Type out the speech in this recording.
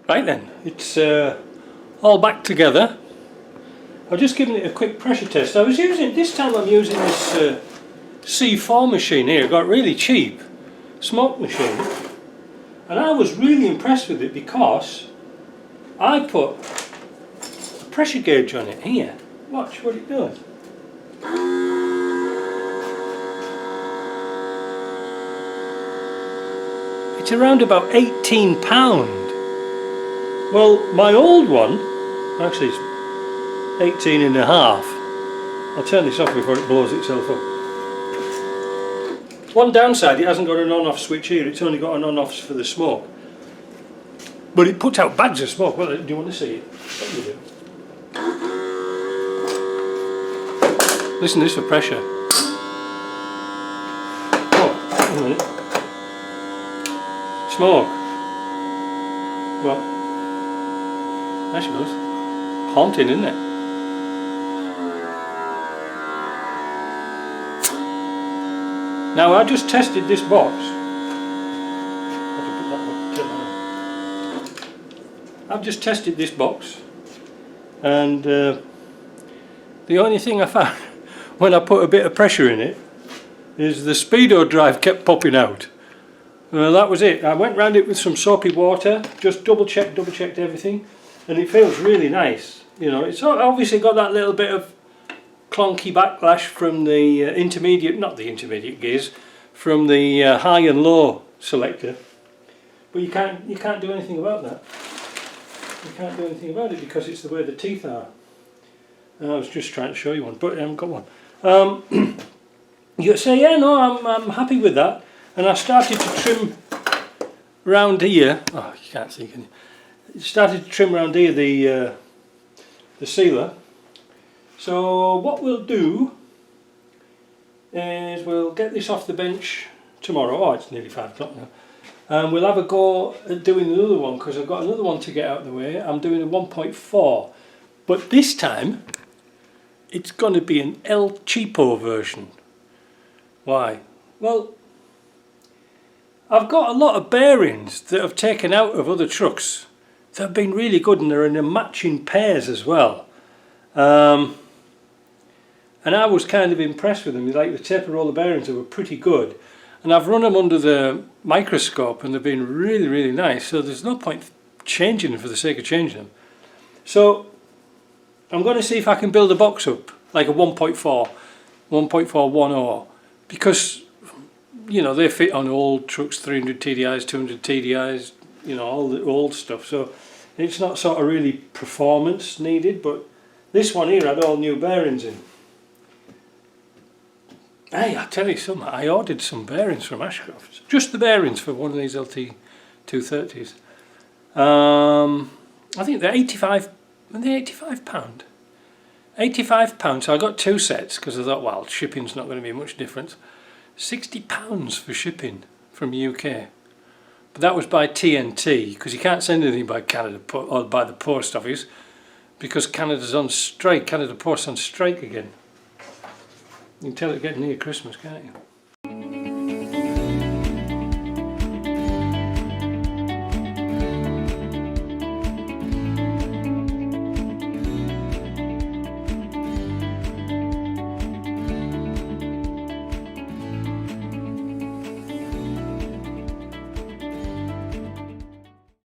Right then, it's all back together. I've just given it a quick pressure test. I was using, this time I'm using this C4 machine here. I got really cheap smoke machine, and I was really impressed with it because I put a pressure gauge on it here. Watch what it does. It's around about £18. Well, my old one, actually it's 18 and a half. I'll turn this off before it blows itself up. One downside, it hasn't got an on-off switch here, it's only got an on-off for the smoke. But it puts out bags of smoke. Well, do you want to see it? What do you do? Listen to this for pressure. Oh, wait a minute. Smoke. Well, there she goes. Haunting, isn't it? Now I just tested this box. I've just tested this box, and the only thing I found when I put a bit of pressure in it is the speedo drive kept popping out. Well, that was it. I went round it with some soapy water, just double checked everything, and it feels really nice. You know, it's obviously got that little bit of clunky backlash from the not the intermediate gears, from the high and low selector. But you can't do anything about that. You can't do anything about it because it's the way the teeth are. I was just trying to show you one, but I haven't got one. You say, yeah, no, I'm happy with that. And I started to trim round here. Oh, you can't see, can you? Started to trim round here the sealer. So what we'll do is we'll get this off the bench tomorrow. Oh, it's nearly 5 o'clock now. And we'll have a go at doing another one because I've got another one to get out of the way. I'm doing a 1.4, but this time it's going to be an El Cheapo version. Why? Well, I've got a lot of bearings that I've taken out of other trucks that have been really good, and they're in a matching pairs as well. And I was kind of impressed with them. Like the taper roller bearings, they were pretty good. And I've run them under the microscope and they've been really, really nice. So there's no point changing them for the sake of changing them. So I'm going to see if I can build a box up, like a 1.4, 1.410, because, you know, they fit on old trucks, 300 TDIs, 200 TDIs, you know, all the old stuff. So it's not sort of really performance needed, but this one here had all new bearings in. Hey, I tell you something, I ordered some bearings from Ashcroft's. Just the bearings for one of these LT230s. I think they're £85. Are they £85? £85, so I got 2 sets because I thought, well, shipping's not going to be much difference. £60 for shipping from UK. But that was by TNT, because you can't send anything by Canada or by the post office, because Canada's on strike. Canada Post's on strike again. You can tell it's getting near Christmas, can't you?